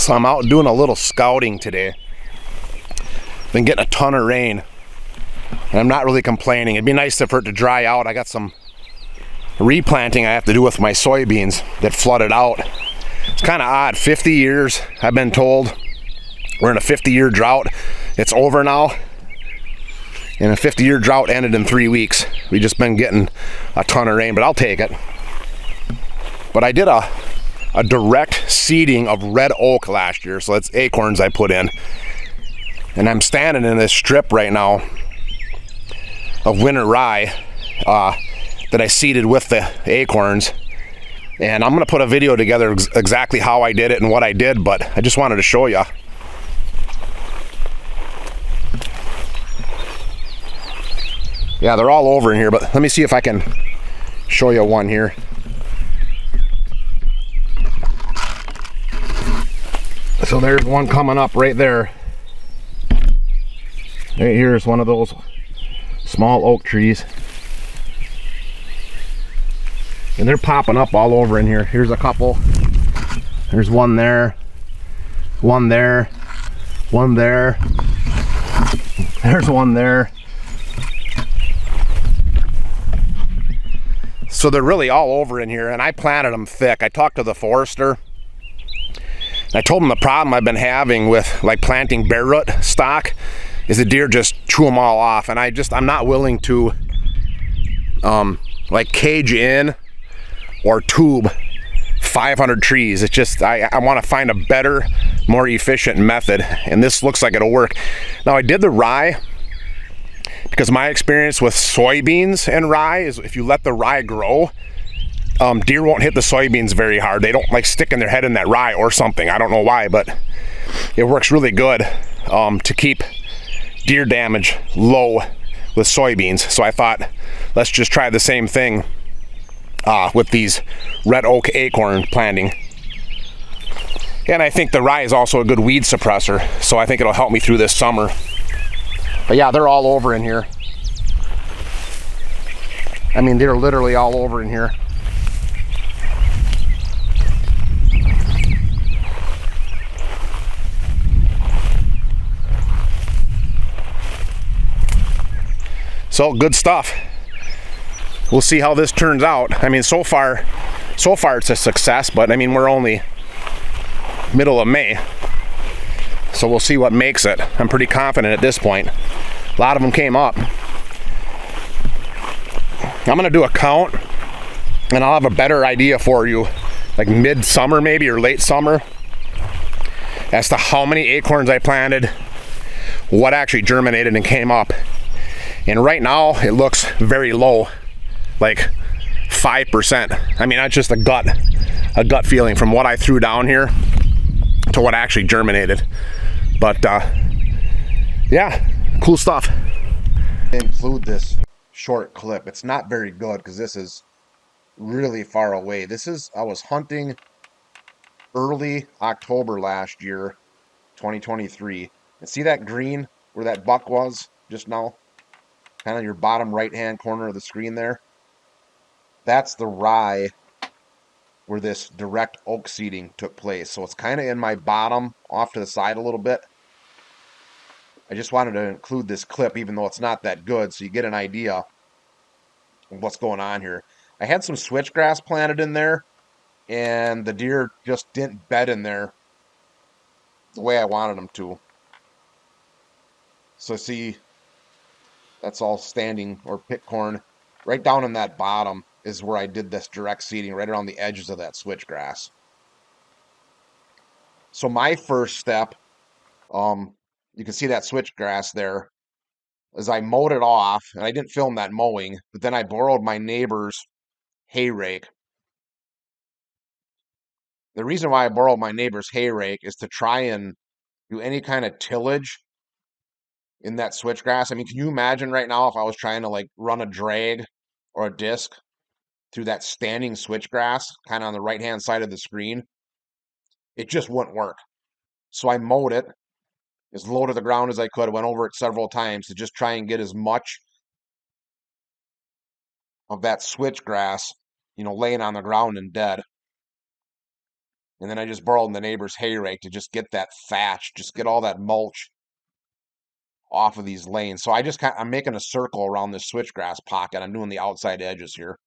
So I'm out doing a little scouting today. Been getting a ton of rain, and I'm not really complaining. It'd be nice for it to dry out. I got some replanting I have to do with my soybeans that flooded out. It's kind of odd. 50 years, I've been told. We're in a 50-year drought. It's over now. And a 50-year drought ended in 3 weeks. We just been getting a ton of rain, but I'll take it. But I did a direct seeding of red oak last year, so that's acorns I put in. And I'm standing in this strip right now of winter rye that I seeded with the acorns. And I'm going to put a video together exactly how I did it and what I did, but I just wanted to show you. Yeah, they're all over in here, but let me see if I can show you one here. So there's one coming up right there. Right here is one of those small oak trees. And they're popping up all over in here. Here's a couple. There's one there. One there. One there. There's one there. So they're really all over in here, and I planted them thick. I talked to the forester. I told him the problem I've been having with like planting bare root stock is the deer just chew them all off, and I'm not willing to like cage in or tube 500 trees. It's just I want to find a better, more efficient method, and this looks like it'll work. Now I did the rye because my experience with soybeans and rye is if you let the rye grow, deer won't hit the soybeans very hard. They don't like sticking their head in that rye or something. I don't know why, but it works really good to keep deer damage low with soybeans. So I thought, let's just try the same thing with these red oak acorn planting. And I think the rye is also a good weed suppressor, so I think it'll help me through this summer. But yeah, they're all over in here. I mean, they're literally all over in here. So good stuff. We'll see how this turns out. I mean, so far it's a success, but I mean, we're only middle of May. So we'll see what makes it. I'm pretty confident at this point. A lot of them came up. I'm gonna do a count and I'll have a better idea for you, like mid-summer maybe or late summer, as to how many acorns I planted, what actually germinated and came up. And right now it looks very low, like 5%. I mean, that's just a gut feeling from what I threw down here to what actually germinated. But yeah, cool stuff. Include this short clip. It's not very good because this is really far away. I was hunting early October last year, 2023. And see that green where that buck was just now? Kind of your bottom right hand corner of the screen there. That's the rye where this direct oak seeding took place. So it's kind of in my bottom off to the side a little bit. I just wanted to include this clip even though it's not that good, so you get an idea of what's going on here. I had some switchgrass planted in there, and the deer just didn't bed in there the way I wanted them to. So see, that's all standing or pit corn. Right down in that bottom is where I did this direct seeding, right around the edges of that switchgrass. So my first step, you can see that switchgrass there, is I mowed it off, and I didn't film that mowing, but then I borrowed my neighbor's hay rake. The reason why I borrowed my neighbor's hay rake is to try and do any kind of tillage in that switchgrass. I mean, can you imagine right now if I was trying to like run a drag or a disc through that standing switchgrass kind of on the right hand side of the screen? It just wouldn't work. So I mowed it as low to the ground as I could. I went over it several times to just try and get as much of that switchgrass, laying on the ground and dead. And then I just borrowed the neighbor's hay rake to just get that thatch, just get all that mulch off of these lanes. So I'm making a circle around this switchgrass pocket. I'm doing the outside edges here.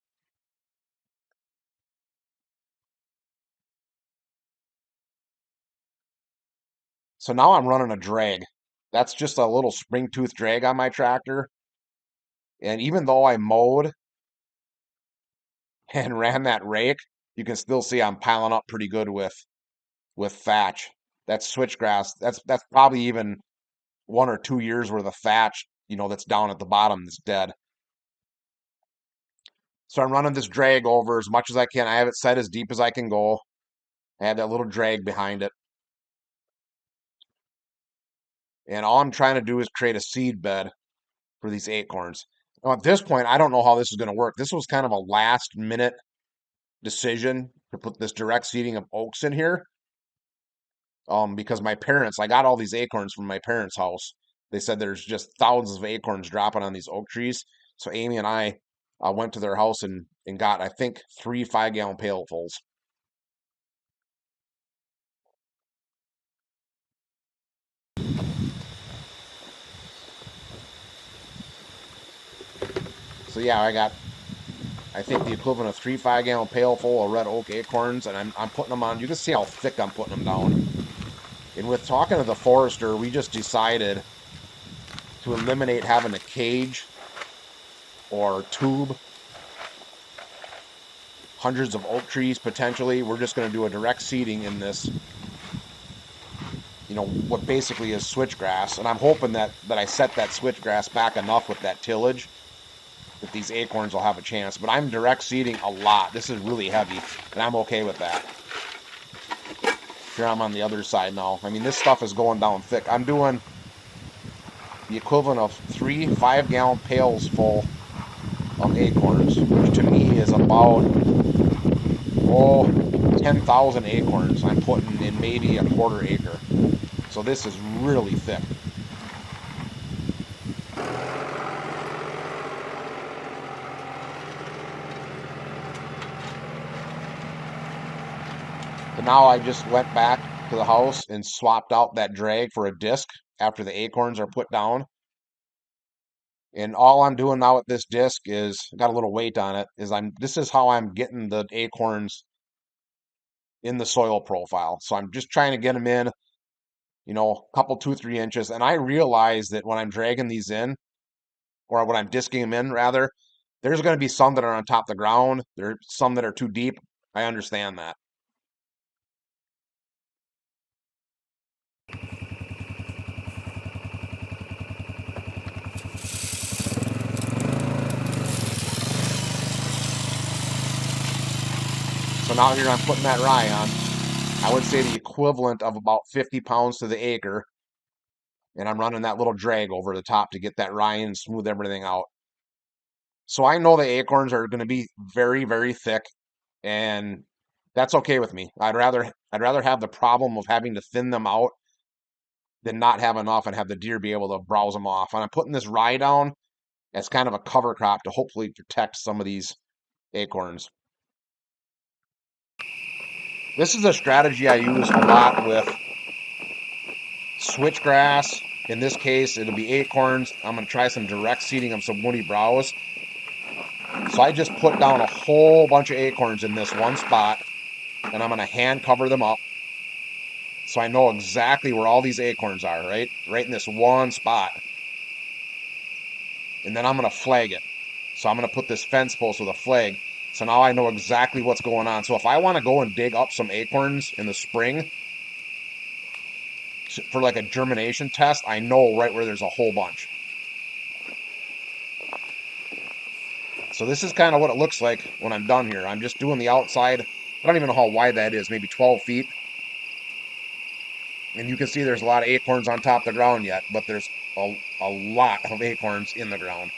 So now I'm running a drag. That's just a little spring tooth drag on my tractor. And even though I mowed and ran that rake, you can still see I'm piling up pretty good with thatch. That's switchgrass. That's probably even 1 or 2 years worth of thatch, that's down at the bottom that's dead. So I'm running this drag over as much as I can. I have it set as deep as I can go. I have that little drag behind it. And all I'm trying to do is create a seed bed for these acorns. Now, at this point, I don't know how this is going to work. This was kind of a last minute decision to put this direct seeding of oaks in here. Because I got all these acorns from my parents' house. They said there's just thousands of acorns dropping on these oak trees. So Amy and I went to their house and got, I think, 3 5-gallon pailfuls. So yeah, I think the equivalent of 3 5-gallon pailful of red oak acorns, and I'm putting them on. You can see how thick I'm putting them down. And with talking to the forester, we just decided to eliminate having a cage or tube hundreds of oak trees potentially. We're just going to do a direct seeding in this, what basically is switchgrass. And I'm hoping that I set that switchgrass back enough with that tillage that these acorns will have a chance. But I'm direct seeding a lot. This is really heavy, and I'm okay with that. Here I'm on the other side now. I mean, this stuff is going down thick. I'm doing the equivalent of 3 5-gallon pails full of acorns, which to me is about 10,000 acorns I'm putting in maybe a quarter acre. So this is really thick. So now I just went back to the house and swapped out that drag for a disc after the acorns are put down. And all I'm doing now with this disc is got a little weight on it. This is how I'm getting the acorns in the soil profile. So I'm just trying to get them in, a couple 2-3 inches. And I realize that when I'm dragging these in, or when I'm disking them in rather, there's going to be some that are on top of the ground. There's some that are too deep. I understand that. So now here I'm putting that rye on. I would say the equivalent of about 50 pounds to the acre. And I'm running that little drag over the top to get that rye in and smooth everything out. So I know the acorns are going to be very, very thick, and that's okay with me. I'd rather have the problem of having to thin them out than not have enough and have the deer be able to browse them off. And I'm putting this rye down as kind of a cover crop to hopefully protect some of these acorns. This is a strategy I use a lot with switchgrass. In this case, it'll be acorns. I'm going to try some direct seeding of some woody browse. So I just put down a whole bunch of acorns in this one spot, and I'm going to hand cover them up so I know exactly where all these acorns are, right in this one spot. And then I'm going to flag it. So I'm going to put this fence post with a flag. So now I know exactly what's going on. So if I want to go and dig up some acorns in the spring for like a germination test, I know right where there's a whole bunch. So this is kind of what it looks like when I'm done here. I'm just doing the outside. I don't even know how wide that is, maybe 12 feet. And you can see there's a lot of acorns on top of the ground yet, but there's a lot of acorns in the ground.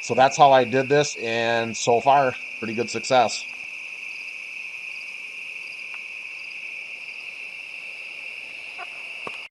So that's how I did this, and so far, pretty good success.